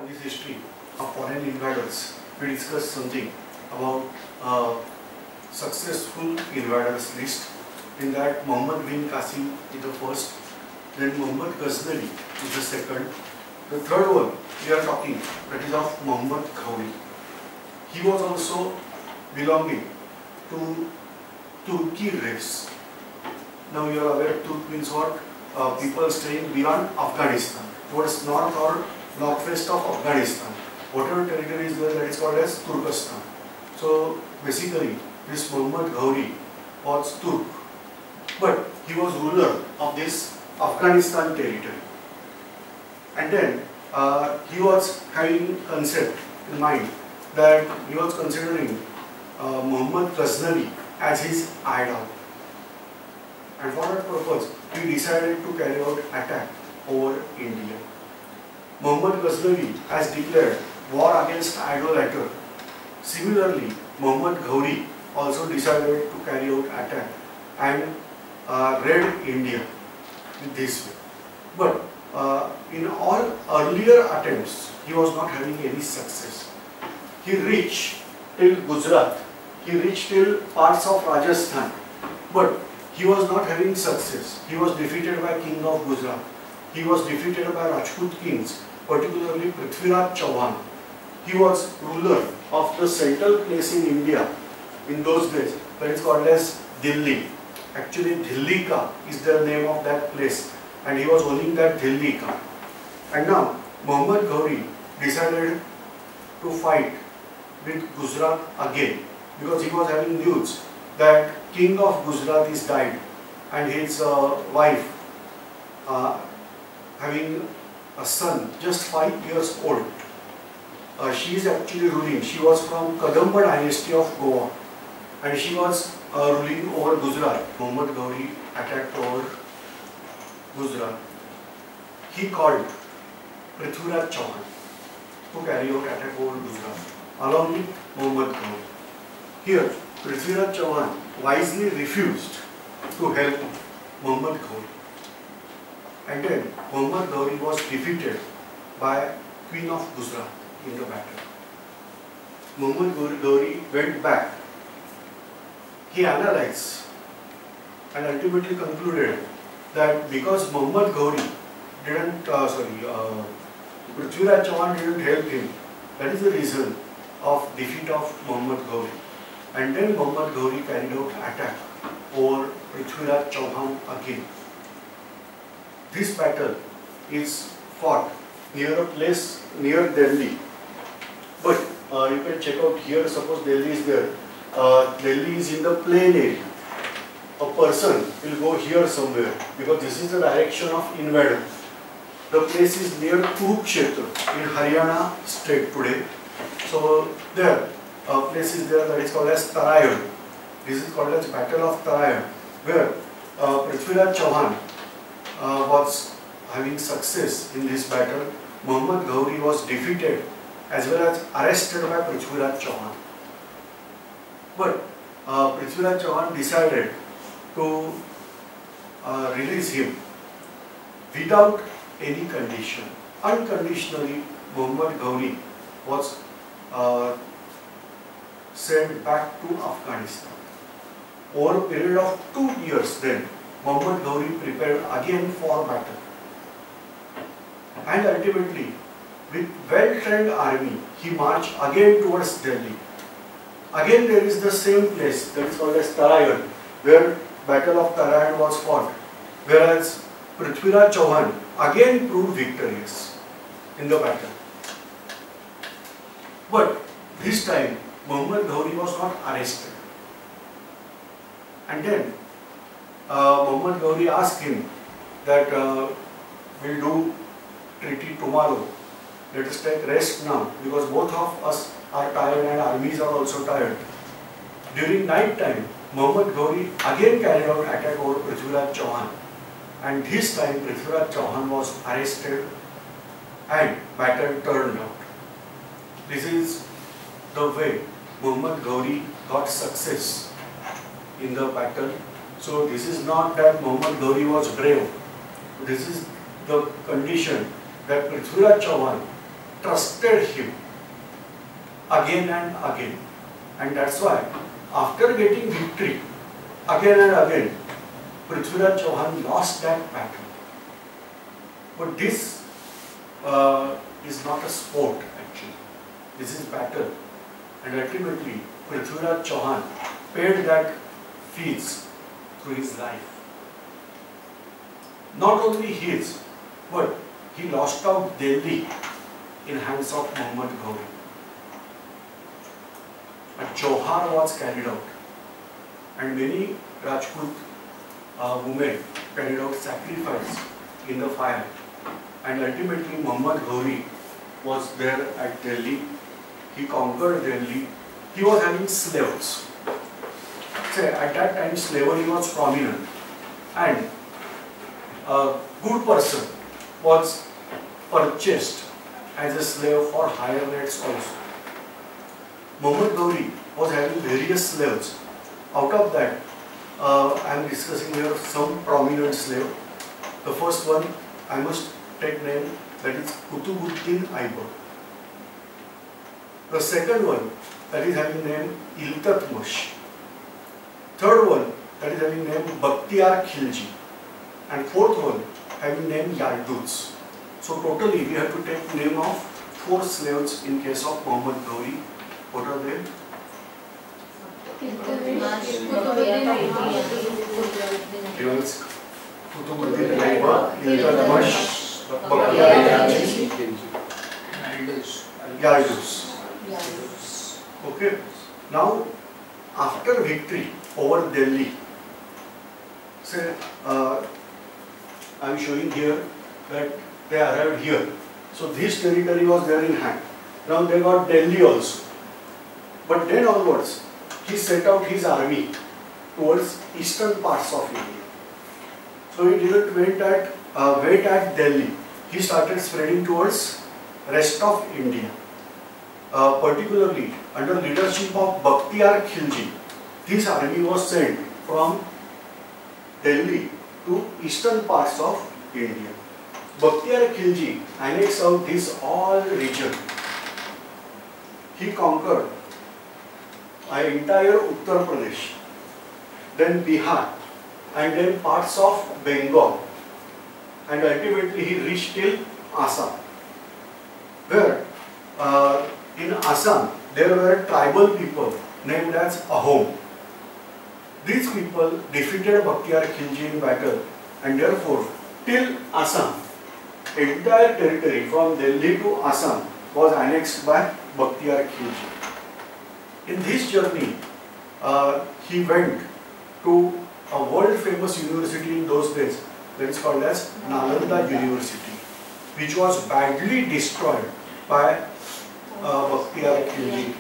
this history of foreign invaders, we discussed something about successful invaders list. In that, Mohammad bin Qasim is the first, then Mohammad Ghaznavi is the second. The third one we are talking, that is of Mohammad Ghori. He was also belonging to Turki race. Now you are aware, Turk means what? People staying beyond Afghanistan, towards north or northwest of Afghanistan. Whatever territory is there, that is called as Turkestan. So basically, this Mohammad Ghori was Turk, but he was ruler of this Afghanistan territory. And then he was having concept in mind that he was considering Mohammad Ghaznavi as his idol. And for that purpose, he decided to carry out attack over India. Mohammad Ghaznavi has declared war against idolater. Similarly, Mohammad Ghori also decided to carry out attack and raid India in this way. But in all earlier attempts, he was not having any success. He reached till Gujarat, he reached till parts of Rajasthan, but he was not having success. He was defeated by King of Gujarat. He was defeated by Rajput kings, particularly Prithviraj Chauhan. He was ruler of the central place in India in those days, that is called as Delhi. Actually, Dhillika is the name of that place, and he was owning that Dhillika. And now, Mohammad Ghori decided to fight with Gujarat again, because he was having news that King of Gujarat is died and his wife having a son just 5 years old. She is actually ruling. She was from Kadamba dynasty of Goa and she was ruling over Gujarat. Mohammad Ghori attacked over Gujarat. He called Prithviraj Chauhan to carry out attack over Gujarat along with Mohammad Ghori. Here, Prithviraj Chauhan wisely refused to help Mohammad Ghori. And then Mohammad Ghori was defeated by Queen of Gujarat in the battle. Mohammad Ghori went back. He analyzed and ultimately concluded that because Mohammad Ghori didn't, Prithviraj Chauhan didn't help him, that is the reason of defeat of Mohammad Ghori. And then Mohammad Ghori carried out attack over Prithviraj Chauhan again. This battle is fought near a place near Delhi. But you can check out here, suppose Delhi is there. Delhi is in the plain area. A person will go here somewhere because this is the direction of invader. The place is near Kurukshetra in Haryana state today. So there, a place is there that is called as Tarayan. This is called as Battle of Tarayan, where Prithviraj Chauhan was having success in this battle. Mohammad Ghori was defeated as well as arrested by Prithviraj Chauhan. But Prithviraj Chauhan decided to release him without any condition. Unconditionally, Mohammad Ghori was sent back to Afghanistan. Over a period of 2 years then, Mohammad Ghori prepared again for battle. And ultimately, with well-trained army, he marched again towards Delhi. Again there is the same place, that is called as Tarayan, where Battle of Tarayan was fought. Whereas Prithviraj Chauhan again proved victorious in the battle. But this time, Mohammad Ghori was not arrested. And then Mohammad Ghori asked him that we'll do treaty tomorrow. Let us take rest now because both of us are tired and armies are also tired. During night time, Mohammad Ghori again carried out attack over Prithviraj Chauhan. And this time Prithviraj Chauhan was arrested and battle turned out. This is the way Mohammad Ghori got success in the battle. So this is not that Mohammad Ghori was brave. This is the condition that Prithviraj Chauhan trusted him again and again, and that's why after getting victory again and again, Prithviraj Chauhan lost that battle. But this is not a sport actually. This is battle, and ultimately Prithviraj Chauhan paid that fees through his life. Not only his, but he lost out Delhi in hands of Muhammad Ghori. A Johar was carried out, and many Rajput women carried out sacrifice in the fire, and ultimately Muhammad Ghori was there at Delhi. He conquered Delhi. He was having slaves. Say, at that time slavery was prominent, and a good person was purchased as a slave for higher rates also. Muhammad Ghori was having various slaves. Out of that, I am discussing here some prominent slave. The first one, I must take name, that is Kutubuddin Aibak. The second one, that is having name Iltutmish. Third one, that is having name Bakhtiyar Khilji. And fourth one, having name Yarduz. So totally we have to take name of 4 slaves in case of Muhammad Ghori. What are they? Kutubuddin Aibak, Iltutmish, Bakhtiyar Khilji, Yarduz. Okay. Now, after victory over Delhi, say, I am showing here that they arrived here. So this territory was there in hand. Now they got Delhi also. But then onwards, he set out his army towards eastern parts of India. So he didn't wait at Delhi. He started spreading towards rest of India. Particularly under leadership of Bakhtiyar Khilji, this army was sent from Delhi to eastern parts of India. Bakhtiyar Khilji annexed out this all region. He conquered an entire Uttar Pradesh, then Bihar, and then parts of Bengal, and ultimately he reached till Assam, where in Assam there were tribal people named as Ahom. These people defeated Bakhtiyar Khilji in battle, and therefore till Assam, entire territory from Delhi to Assam was annexed by Bakhtiyar Khilji. In this journey, he went to a world famous university in those days, that is called as Nalanda University, which was badly destroyed by Bakhtiyar Khilji.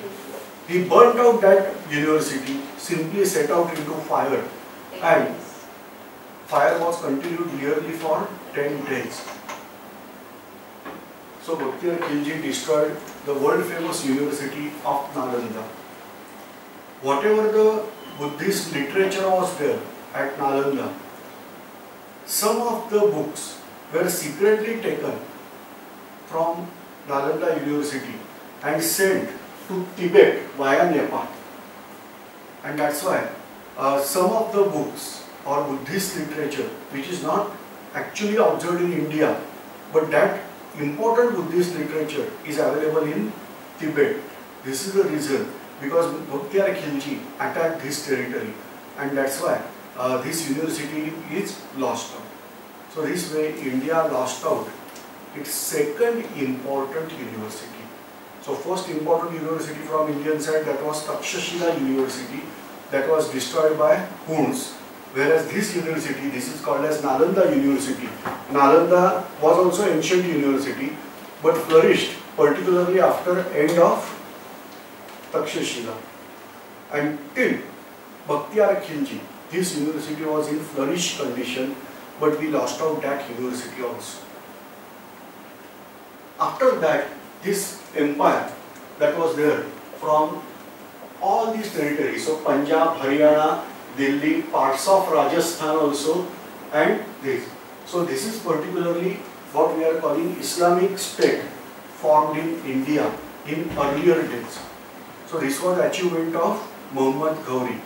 He burnt out that university, simply set out into fire, and fire was continued nearly for 10 days. So Bakhtiyar Khilji destroyed the world famous university of Nalanda. Whatever the Buddhist literature was there at Nalanda, some of the books were secretly taken from Nalanda University and sent to Tibet via Nepal. And that's why some of the books or Buddhist literature, which is not actually observed in India, but that important Buddhist literature is available in Tibet. This is the reason, because Bakhtiyar Khilji attacked this territory, and that's why this university is lost out. So this way India lost out its second important university. So first important university from Indian side, that was Takshashila University, that was destroyed by Huns, whereas this university, this is called as Nalanda University. Nalanda was also ancient university, but flourished particularly after end of Takshashila. Until Bakhtiyar Khilji, this university was in flourished condition, but we lost out that university also. After that, this empire that was there from all these territories, so Punjab, Haryana, Delhi, parts of Rajasthan also, and this. So this is particularly what we are calling Islamic State formed in India in earlier days. So this was the achievement of Muhammad Ghori,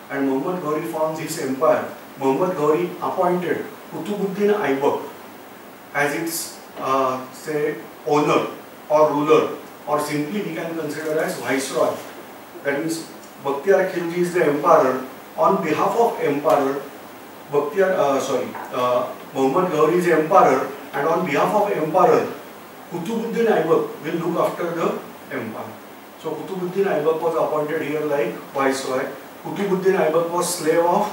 and Muhammad Ghori forms his empire. Muhammad Ghori appointed Qutbuddin Aibak as its say owner or ruler, or simply we can consider as viceroy. That means Bakhtiyar Khilji is the emperor. On behalf of emperor, Muhammad Ghori is emperor, and on behalf of emperor, Qutbuddin Aibak will look after the empire. So Qutbuddin Aibak was appointed here like viceroy. Qutbuddin Aibak was slave of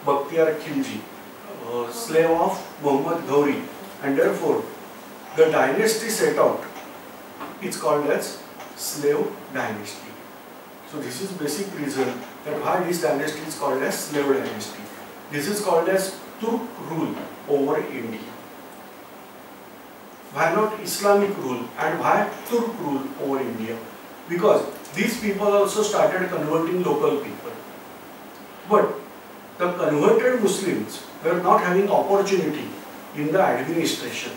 Bakhtiyar Khilji, slave of Muhammad Ghori, and therefore the dynasty set out, it's called as slave dynasty. So this is basic reason that why this dynasty is called as slave dynasty. This is called as Turk rule over India. Why not Islamic rule, and why Turk rule over India? Because these people also started converting local people. But the converted Muslims were not having opportunity in the administration.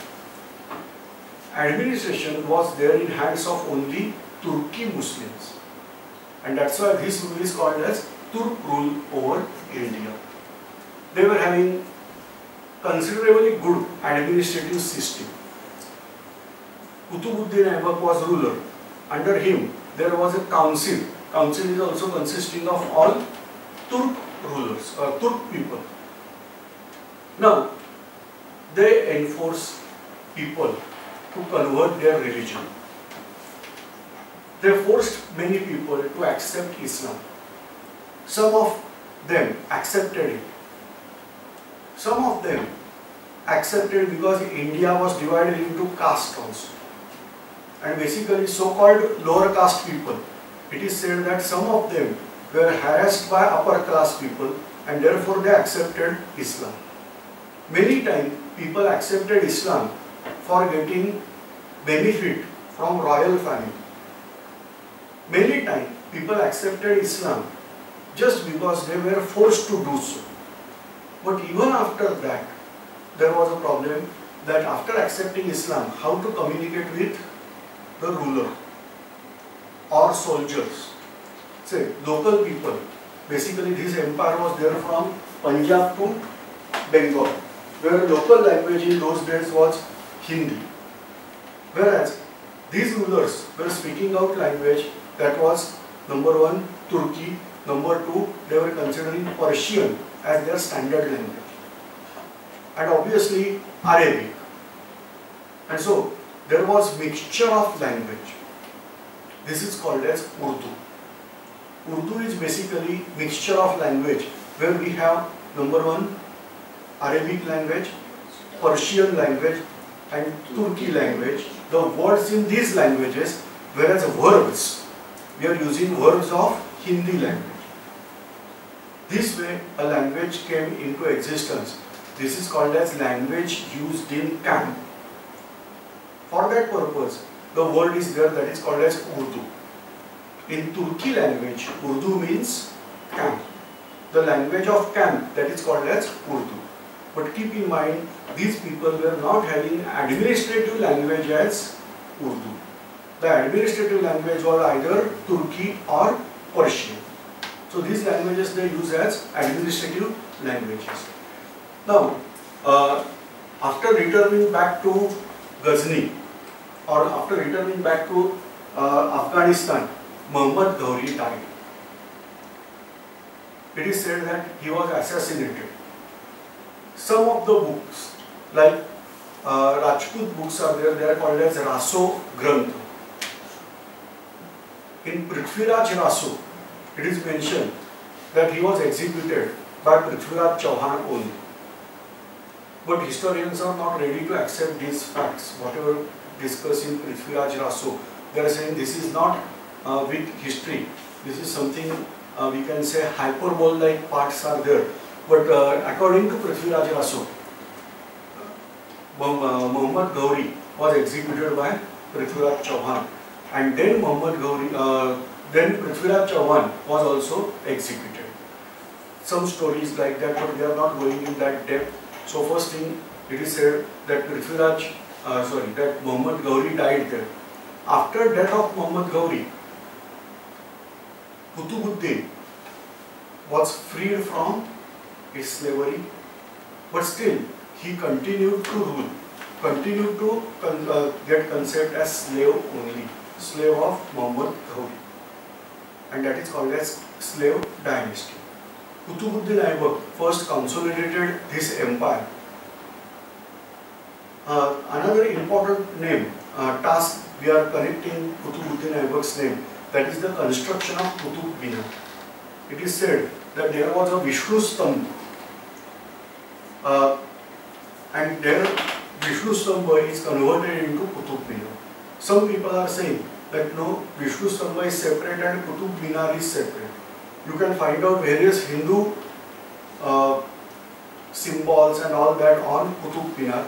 Administration was there in hands of only Turki Muslims. And that's why this rule is called as Turk rule over India. They were having considerably good administrative system. Qutbuddin Aibak was ruler. Under him there was a council. Council is also consisting of all Turk rulers, Turk people. Now, they enforce people to convert their religion. They forced many people to accept Islam. Some of them accepted it. Some of them accepted because India was divided into castes also. And basically so-called lower caste people, it is said that some of them were harassed by upper class people and therefore they accepted Islam. Many times people accepted Islam for getting benefit from royal family. Many times people accepted Islam just because they were forced to do so. But even after that, there was a problem that after accepting Islam, how to communicate with the ruler or soldiers. Say, local people. Basically, this empire was there from Punjab to Bengal, where local language in those days was Hindi. Whereas, these rulers were speaking out language that was number one, Turki, number two, they were considering Persian as their standard language, and obviously Arabic. And so, there was mixture of language. This is called as Urdu. Urdu is basically mixture of language where we have number one, Arabic language, Persian language and Turki language. The words in these languages, whereas verbs, we are using verbs of Hindi language. This way a language came into existence. This is called as language used in camp. For that purpose, the word is there that is called as Urdu. In Turki language, Urdu means camp. The language of camp, that is called as Urdu. But keep in mind, these people were not having administrative language as Urdu. The administrative language was either Turki or Persian. So these languages they use as administrative languages. Now, after returning back to Ghazni, or after returning back to Afghanistan, Muhammad Ghori died. It is said that he was assassinated. Some of the books, like Rajput books are there, they are called as Raso Granth. In Prithviraj Raso, it is mentioned that he was executed by Prithviraj Chauhan only. But historians are not ready to accept these facts. Whatever discussed in Prithviraj Raso, they are saying this is not with history. This is something we can say hyperbole-like parts are there. But according to Prithviraj Raso, Muhammad Ghori was executed by Prithviraj Chauhan, and then then Prithviraj Chauhan was also executed. Some stories like that, but we are not going in that depth. So first thing, it is said that Muhammad Ghori died there. After death of Muhammad Ghori, Qutbuddin was freed from his slavery, but still he continued to rule, continued to get conceived as slave only, slave of Muhammad Ghori, and that is called as slave dynasty. Qutbuddin Aibak first consolidated his empire. Another important name, task we are connecting Qutbuddin Aibak's name, that is the construction of Qutub Minar. It is said that there was a Vishnu Stambha, and there Vishnu Stambha is converted into Qutub Minar. Some people are saying that no, Vishnu Stambha is separate and Qutub Minar is separate. You can find out various Hindu symbols and all that on Qutub Minar.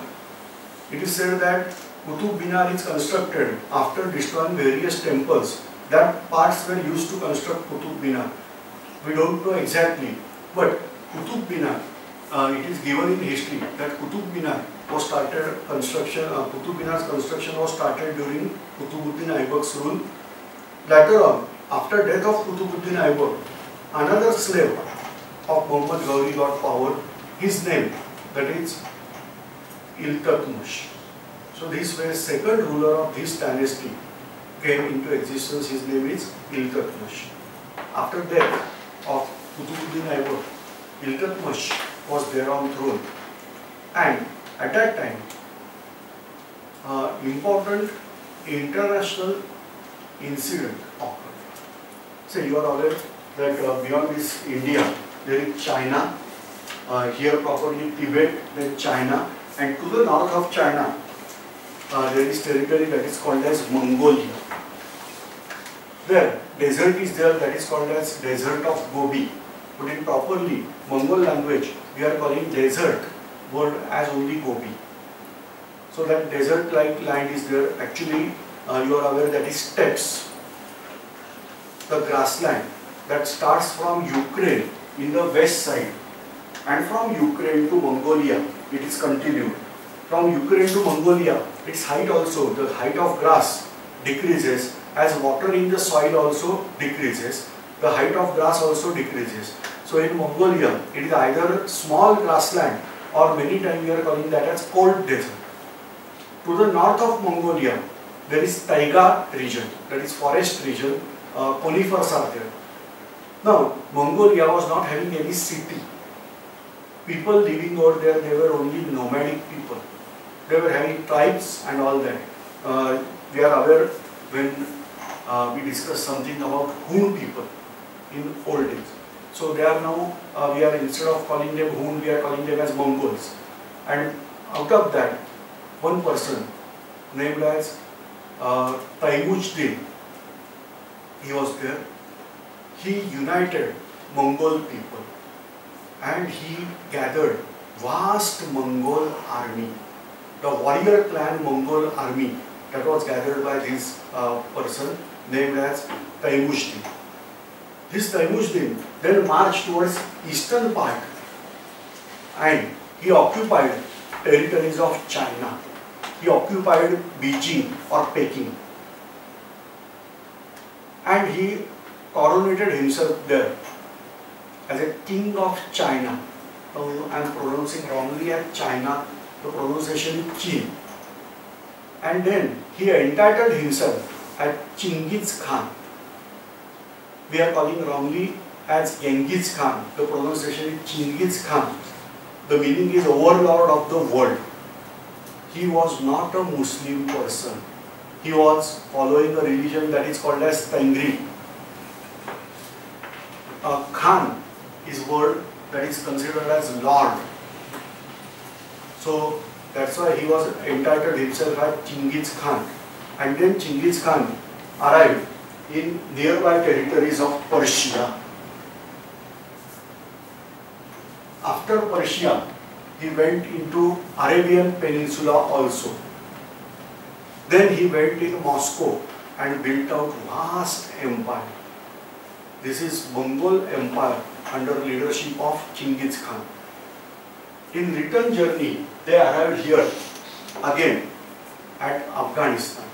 It is said that Qutub Minar is constructed after destroying various temples. That parts were used to construct Qutub Minar. We don't know exactly, but Qutub Minar, it is given in history that Qutub Minar was started Qutub Minar's construction was started during Qutbuddin Aibak's rule. Later on, after death of Qutbuddin Aibak, another slave of Muhammad Ghori got power. His name, that is Iltutmish. So this was second ruler of this dynasty came into existence. His name is Iltutmish. After death of Qutbuddin Aibak, Iltutmish was there on throne, and at that time important international incident occurred. So you are aware that beyond this India there is China, here properly Tibet, then China, and to the north of China there is territory that is called as Mongolia. There desert is there that is called as desert of Gobi, but in properly Mongol language we are calling desert word as only Gobi. So that desert like land is there. Actually you are aware that is steppes, the grassland that starts from Ukraine in the west side, and from Ukraine to Mongolia it is continued. From Ukraine to Mongolia, its height also, the height of grass decreases as water in the soil also decreases, the height of grass also decreases. So in Mongolia, it is either small grassland or many times we are calling that as cold desert. To the north of Mongolia, there is taiga region, that is forest region, conifers are there. Now, Mongolia was not having any city. People living over there, they were only nomadic people. They were having tribes and all that. We are aware when we discuss something about Hun people in old days. So they are now, we are instead of calling them Hun, we are calling them as Mongols. And out of that, one person named as Taimujdin, he was there. He united Mongol people and he gathered vast Mongol army, the warrior clan Mongol army that was gathered by this person named as Taimujdin. This Taimujdin then marched towards eastern part and he occupied territories of China. He occupied Beijing or Peking and he coronated himself there as a king of China. I am pronouncing wrongly as China, the pronunciation is Qin. And then he entitled himself as Chinggis Khan. We are calling wrongly as Genghis Khan, the pronunciation is Chinggis Khan. The meaning is overlord of the world. He was not a Muslim person. He was following a religion that is called as Tengri. Khan is word that is considered as Lord. So that's why he was entitled himself as Chinggis Khan. And then Chinggis Khan arrived in nearby territories of Persia. After Persia, he went into Arabian Peninsula also. Then he went in Moscow and built out vast empire. This is Mongol Empire under leadership of Chinggis Khan. In return journey, they arrived here again at Afghanistan.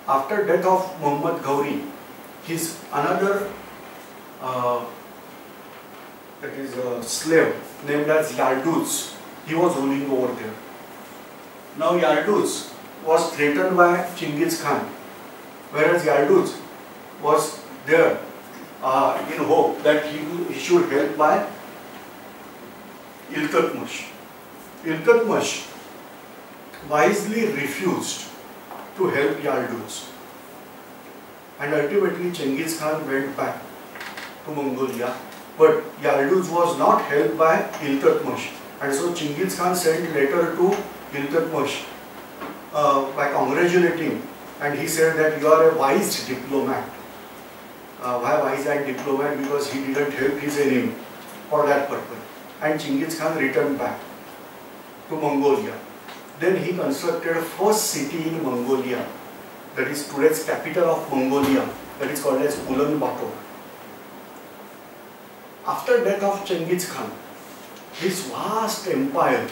After death of Muhammad Ghori, his another that is a slave named as Yarduz, he was ruling over there. Now Yarduz was threatened by Chinggis Khan, whereas Yarduz was there in hope that he should help by Iltutmish. Iltutmish wisely refused to help Yarduz, and ultimately Chinggis Khan went back to Mongolia, but Yarduz was not helped by Iltutmish, and so Chinggis Khan sent letter to Iltutmish by congratulating, and he said that you are a wise diplomat. Why wise and diplomat? Because he didn't help his enemy for that purpose. And Chinggis Khan returned back to Mongolia. Then he constructed first city in Mongolia, that is today's capital of Mongolia, that is called as Ulaanbaatar. After death of Chinggis Khan, his vast empire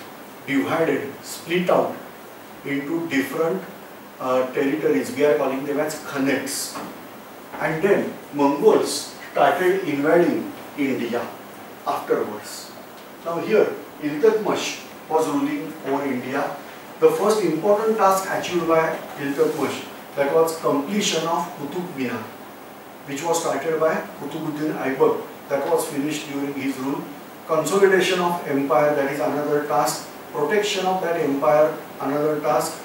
divided, split out into different territories. We are calling them as khanates. And then Mongols started invading India afterwards. Now here, Iltutmish was ruling over India. The first important task achieved by Iltutmish, that was completion of Qutub Minar, which was started by Qutbuddin Aibak, that was finished during his rule. Consolidation of empire, that is another task. Protection of that empire, another task.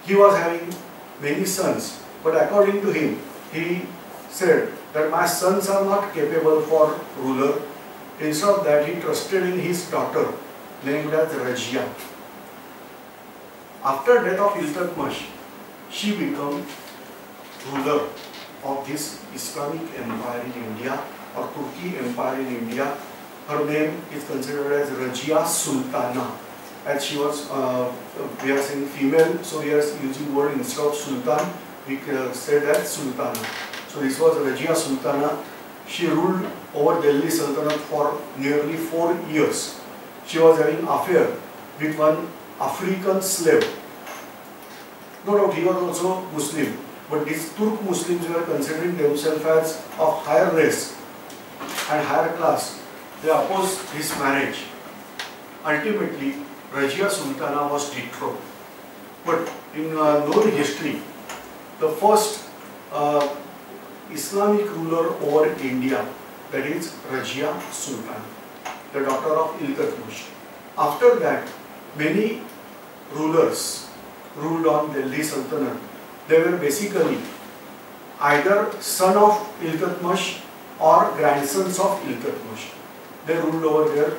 He was having many sons, but according to him, he said that my sons are not capable for ruler. Instead of that, he trusted in his daughter named as Rajia. After death of Iltutmish, she became ruler of this Islamic empire in India, or Turki empire in India. Her name is considered as Rajia Sultana, as she was, we are saying female, so we are using word instead of Sultan, we said as Sultana. So this was Rajia Sultana. She ruled over Delhi Sultanate for nearly 4 years. She was having affair with one African slave. No doubt he was also Muslim, but these Turk Muslims were considering themselves as of higher race and higher class. They opposed this marriage. Ultimately, Rajia Sultana was dethroned. But in known history, the first Islamic ruler over India, that is Rajia Sultana, the daughter of Iltutmish. After that, many rulers ruled on Delhi Sultanate. They were basically either son of Iltutmish or grandsons of Iltutmish. They ruled over there.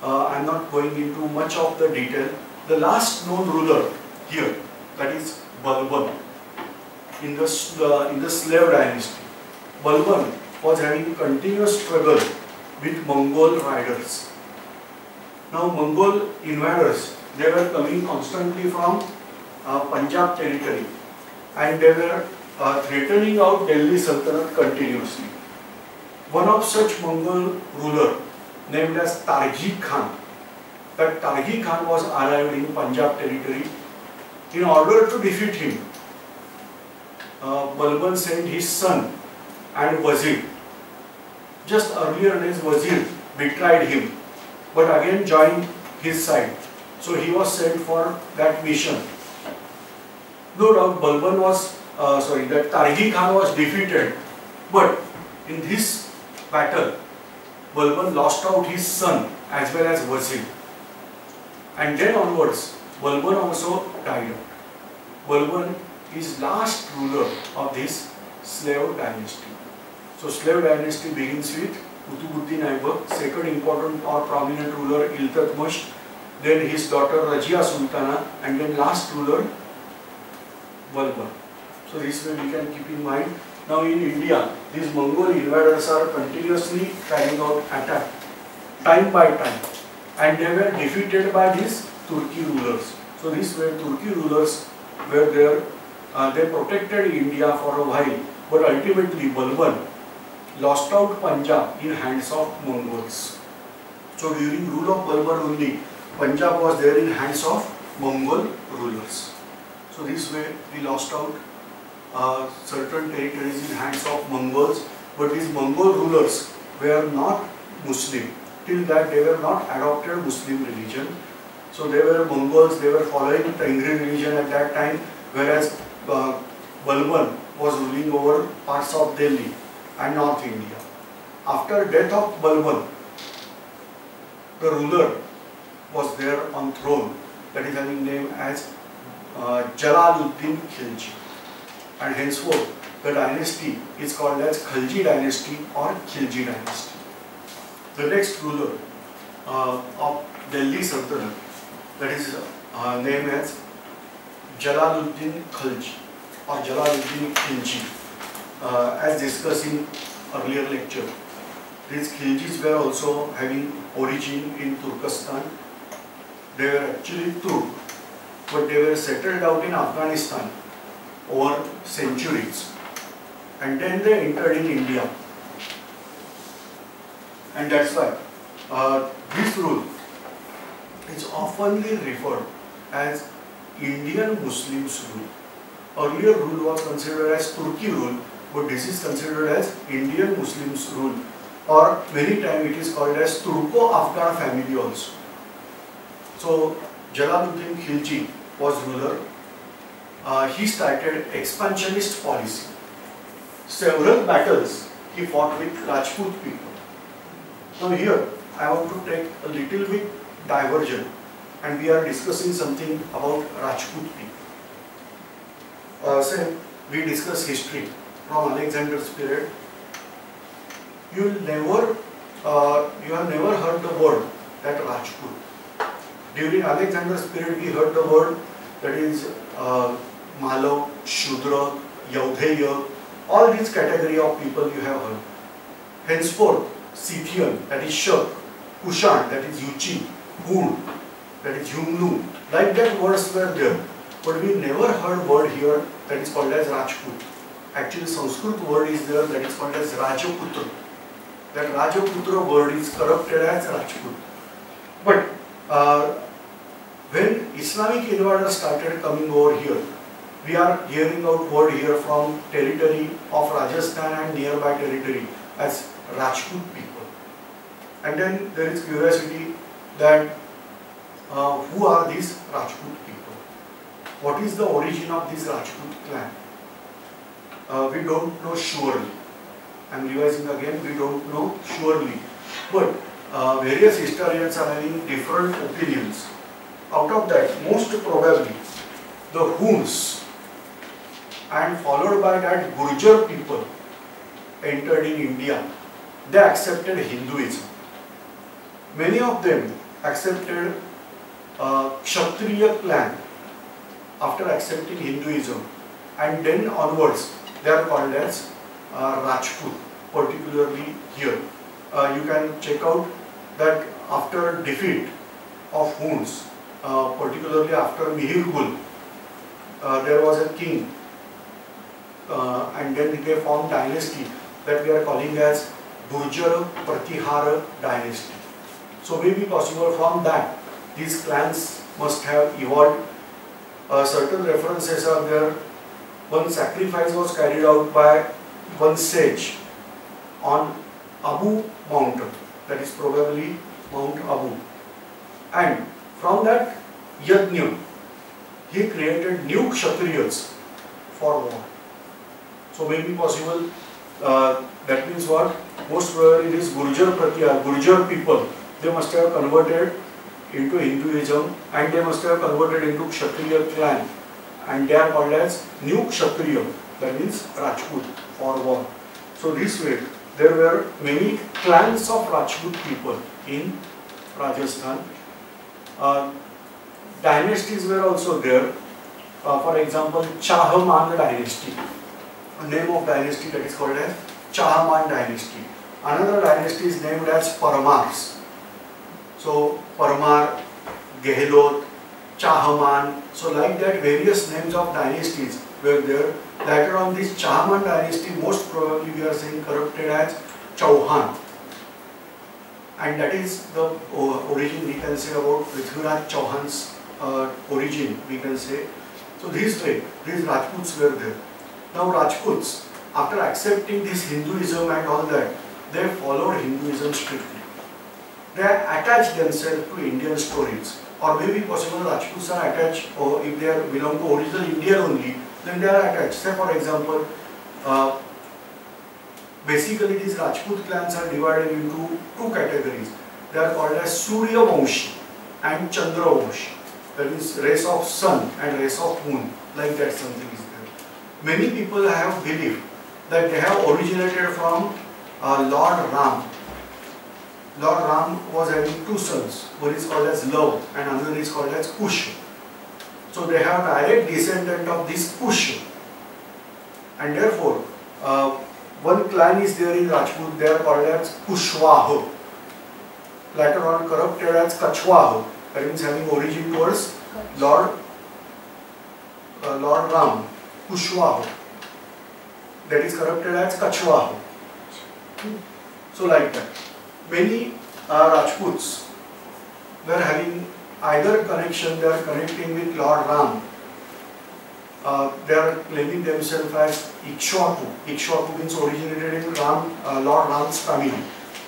I am not going into much of the detail. The last known ruler here, that is Balban, in the slave dynasty. Balban was having continuous struggle with Mongol riders. Now Mongol invaders, they were coming constantly from Punjab territory, and they were threatening out Delhi Sultanate continuously. One of such Mongol ruler named as Targhi Khan, that Targhi Khan was arrived in Punjab territory. In order to defeat him, Balban sent his son and Wazir. Just earlier days, Wazir betrayed him, but again joined his side. So he was sent for that mission. No doubt Balban was, that Targhi Khan was defeated, but in this battle, Balban lost out his son as well as Wazir. And then onwards, Balban also died out. Balban is last ruler of this slave dynasty. So slave dynasty begins with Qutbuddin Aibak, second important or prominent ruler Iltutmish, then his daughter Rajia Sultana, and then last ruler Balban. So this way we can keep in mind. Now in India, these Mongol invaders are continuously carrying out attack time by time, and they were defeated by these Turki rulers. So this way Turki rulers were there. They protected India for a while, but ultimately Balban lost out Punjab in hands of Mongols. So during rule of Balban only, Punjab was there in hands of Mongol rulers. So this way we lost out certain territories in hands of Mongols, but these Mongol rulers were not Muslim. Till that they were not adopted Muslim religion. So they were Mongols, they were following Tengri religion at that time, whereas Balban was ruling over parts of Delhi and North India. After death of Balban, the ruler was there on throne, that is having name as Jalaluddin Khilji, and henceforth the dynasty is called as Khalji dynasty or Khilji dynasty. The next ruler of Delhi Sultanate, that is named as Jalaluddin Khalji or Jalaluddin Khilji, as discussed in earlier lecture. These Khiljis were also having origin in Turkestan. They were actually Turk, but they were settled out in Afghanistan over centuries, and then they entered in India. And that's why this rule is oftenly referred as Indian Muslims rule. Earlier rule was considered as Turki rule, but this is considered as Indian Muslims rule, or many times it is called as Turco-Afghan family also. So Jalaluddin Khilji was ruler. He started expansionist policy. Several battles he fought with Rajput people. Now here I want to take a little bit diversion, and we are discussing something about Rajput people. Say we discuss history from Alexander's period. You have never heard the word that Rajput. During Alexander's period, we heard the word that is Malav, Shudra, Yaudheya, all these category of people you have heard. Henceforth, Scythian, that is Shak, Kushan, that is Yuchi, Hur, that is Yumnu, like that words were there. But we never heard word here that is called as Rajput. Actually, Sanskrit word is there that is called as Rajaputra. That Rajaputra word is corrupted as Rajput. But when Islamic invaders started coming over here, we are hearing out word here from territory of Rajasthan and nearby territory as Rajput people. And then there is curiosity that who are these Rajput people? What is the origin of this Rajput clan? We don't know surely. I am revising again, we don't know surely. But various historians are having different opinions. Out of that, most probably the Huns and followed by that Gurjar people entered in India. They accepted Hinduism. Many of them accepted Kshatriya clan after accepting Hinduism, and then onwards they are called as Rajput, particularly here. You can check out that after defeat of Huns, particularly after Mihirgul, there was a king, and then they formed dynasty that we are calling as Gurjar Pratihara dynasty. So maybe possible from that these clans must have evolved. Certain references are there. One sacrifice was carried out by one sage on Abu mountain, that is probably Mount Abu, and from that Yajna he created new Kshatriyas for war. So maybe possible, that means what? Most probably this Gurjar Pratihara, Gurjar people, they must have converted into Hinduism and they must have converted into Kshatriya clan, and they are called as new Kshatriya, that means Rajput for war. So this way there were many clans of Rajput people in Rajasthan. Dynasties were also there. For example, Chahaman dynasty, a name of dynasty that is called as Chahaman dynasty. Another dynasty is named as Parmars. So Parmar, Gehlot, Chahaman, so like that various names of dynasties were there. Later on this Chahaman dynasty most probably we are saying corrupted as Chauhan, and that is the origin we can say about Prithviraj Chauhan's origin we can say. So this way these Rajputs were there. Now Rajputs, after accepting this Hinduism and all that, they followed Hinduism strictly. They attached themselves to Indian stories, or maybe possible Rajputs are attached, or if they belong to original India only, then they are attached. Say for example, basically these Rajput clans are divided into two categories. They are called as Surya Vanshi and Chandra Vanshi. That is race of sun and race of moon, like that something is there. Many people have believed that they have originated from Lord Ram. Lord Ram was having two sons. One is called as Love and another is called as Kush. So they have direct descendant of this Kush. And therefore, one clan is there in Rajput, they are called as Kushwaha. Later on corrupted as Kachwaha. That means having origin towards Lord Ram, Kushwaha. That is corrupted as Kachwaha. So like that. Many Rajputs were having either connection, they are connecting with Lord Ram. They are claiming themselves as Ikshwaku. Ikshwaku means originated in Lord Ram's family.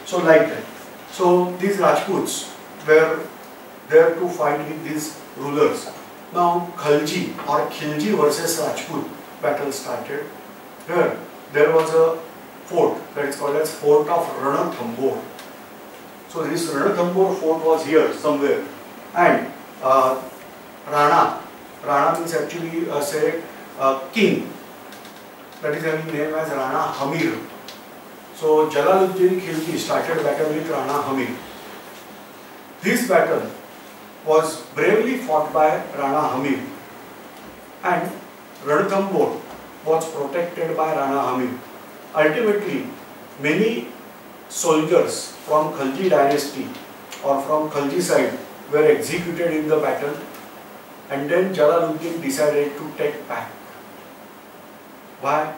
So like that. So these Rajputs were there to fight with these rulers. Now Khalji or Khilji versus Rajput battle started. Here there was a fort that is called as Fort of Ranthambore. So this Ranthambore fort was here somewhere, and Rana means actually king, that is having name as Rana Hamir. So Jalaluddin Khilji started battle with Rana Hamir. This battle was bravely fought by Rana Hamir, and Ranthambore was protected by Rana Hamir. Ultimately, many soldiers from Khalji dynasty or from Khalji side were executed in the battle, and then Jalaluddin decided to take back. Why?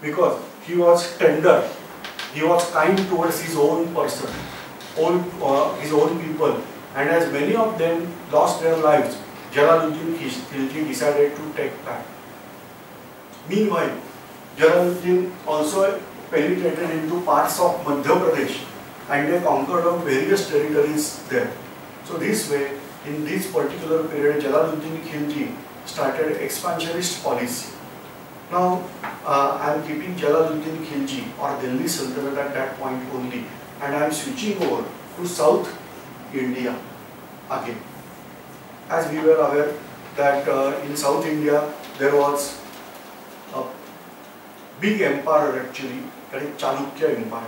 Because he was tender, he was kind towards his own person, his own people, and as many of them lost their lives, Jalaluddin Khilji decided to take back. Meanwhile, Jalaluddin also penetrated into parts of Madhya Pradesh and they conquered of various territories there. So this way, in this particular period, Jalaluddin Khilji started expansionist policy. Now, I am keeping Jalaluddin Khilji or Delhi Sultanate at that point only, and I am switching over to South India again. As we were aware that in South India there was a big empire actually, that is Chalukya Empire.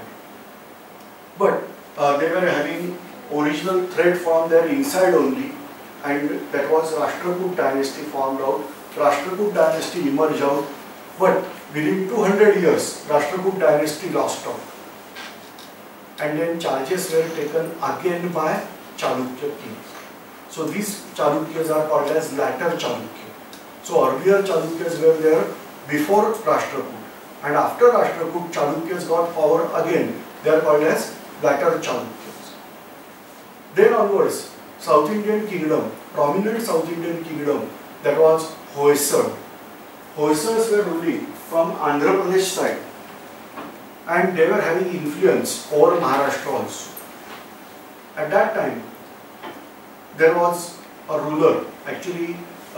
But they were having original threat from their inside only, and that was Rashtrakoot dynasty formed out. Rashtrakoot dynasty emerged out, but within 200 years, Rashtrakoot dynasty lost out. And then charges were taken again by Chalukya kings. So these Chalukyas are called as latter Chalukya. So earlier Chalukyas were there before Rashtrakoot, and after Rashtrakoot, Chalukyas got power again. They are called as latter Chalukyas. Then onwards, South Indian kingdom, prominent South Indian kingdom, that was Hoysala. Hoysalas were ruling from Andhra Pradesh side, and they were having influence over Maharashtra also. At that time, there was a ruler, actually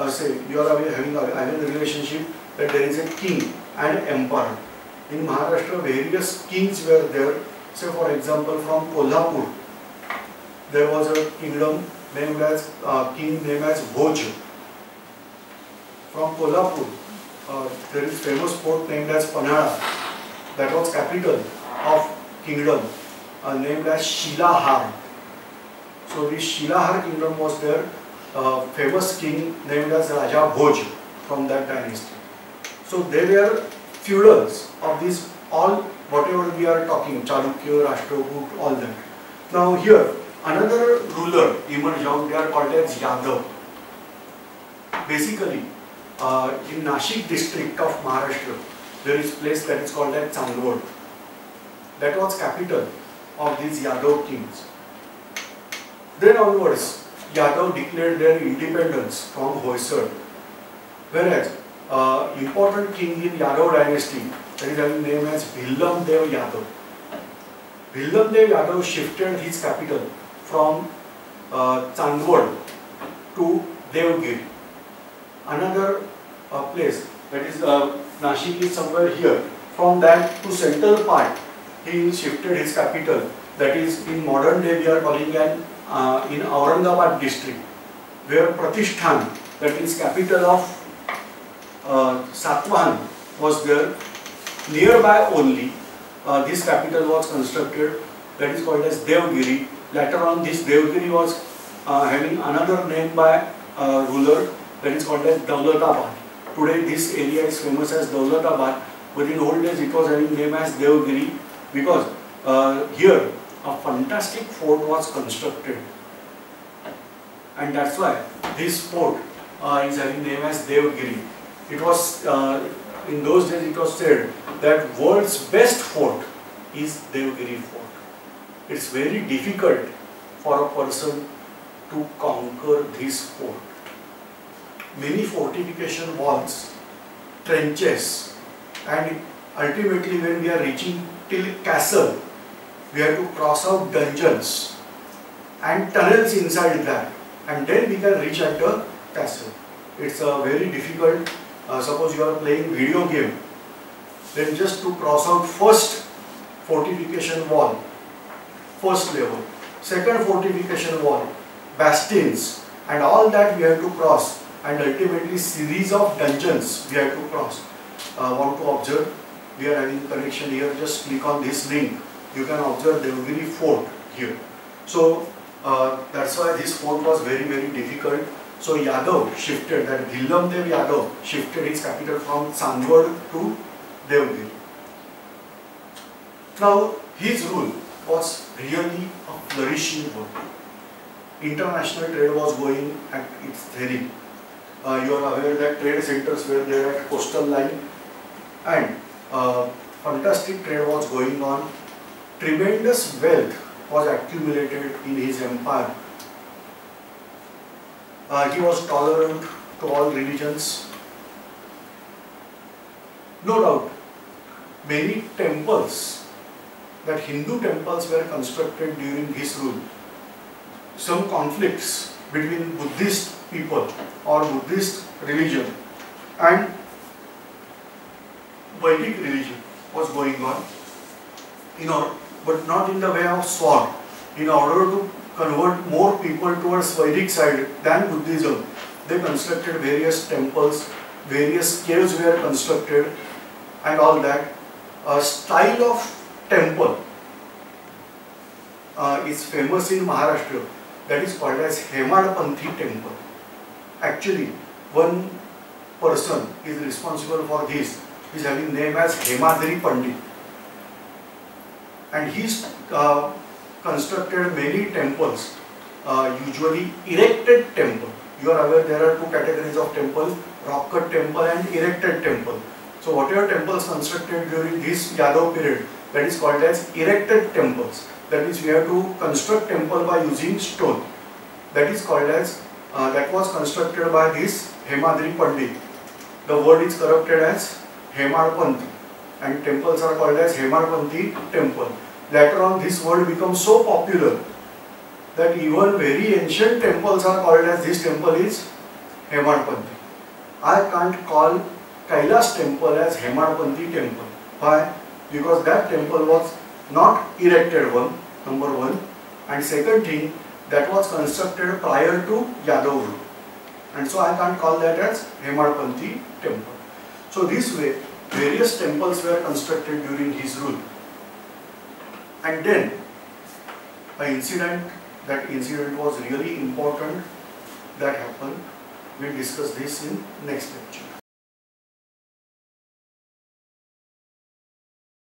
say you are having a relationship that there is a king and emperor. In Maharashtra, various kings were there. Say for example, from Kolhapur, there was a kingdom named as king named as Bhoj. From Kolhapur, there is famous fort named as Panhala. That was capital of kingdom named as Shilahar. So this Shilahar kingdom was there. Famous king named as Raja Bhoj from that dynasty. So they were feudals of this, all whatever we are talking, Chalukya, Rashtrakoot, all that. Now here, another ruler emerged out, they are called as Yadav. Basically, in Nashik district of Maharashtra, there is a place that is called as Chandwad. That was capital of these Yadav kings. Then onwards, Yadav declared their independence from Hoysala. Whereas important king in Yadav dynasty that is having name as Bhillam Dev Yadav. Bhillam Dev Yadav shifted his capital from Chandwad to Devgiri. Another place, that is Nashik is somewhere here. From that to central part, he shifted his capital. That is in modern day we are calling an in Aurangabad district, where Pratishthan, that is capital of Satwahan, was there. Nearby only this capital was constructed, that is called as Devgiri. Later on this Devgiri was having another name by ruler, that is called as Daulatabad. Today this area is famous as Daulatabad, but in old days it was having name as Devgiri because here a fantastic fort was constructed, and that's why this fort is having name as Devgiri. It was in those days it was said that world's best fort is Devgiri fort. It's very difficult for a person to conquer this fort. Many fortification walls, trenches, and ultimately when we are reaching till castle, we have to cross out dungeons and tunnels inside that, and then we can reach at the castle. It's very difficult. Suppose you are playing video game, then just to cross out first fortification wall, first level, second fortification wall, bastions, and all that we have to cross, and ultimately series of dungeons we have to cross. Want to observe, we are having connection here, just click on this link, you can observe Devgiri fort here. So that's why this fort was very difficult. So Yadav shifted, that Bhillam Dev Yadav shifted his capital from Chandwad to Devgiri. Now his rule was really a flourishing one. International trade was going at its zenith. You are aware that trade centers were there at coastal line, and fantastic trade was going on. Tremendous wealth was accumulated in his empire. He was tolerant to all religions. No doubt, many temples, that Hindu temples were constructed during his rule. Some conflicts between Buddhist people or Buddhist religion and Vedic religion was going on, but not in the way of sword. In order to convert more people towards Vedic side than Buddhism, they constructed various temples, various caves were constructed, and all that. A style of temple is famous in Maharashtra, that is called as Hemadpanthi temple. Actually, one person is responsible for this, is having name as Hemadri Pandit, and he's constructed many temples, usually erected temple. You are aware there are two categories of temple, rock cut temple and erected temple. So whatever temples constructed during this Yadav period, that is called as erected temples. That means we have to construct temple by using stone. That is called as, that was constructed by this Hemadri Pandit. The word is corrupted as Hemadpanthi, and temples are called as Hemadpanthi temple. Later on this word becomes so popular that even very ancient temples are called as, this temple is Hemadpanthi. I can't call Kailash temple as Hemadpanthi temple. Why? Because that temple was not erected one, number one, and second thing, that was constructed prior to Yadav rule, and so I can't call that as Hemadpanthi temple. So this way various temples were constructed during his rule. And then an incident, that incident was really important, that happened. We'll discuss this in next lecture.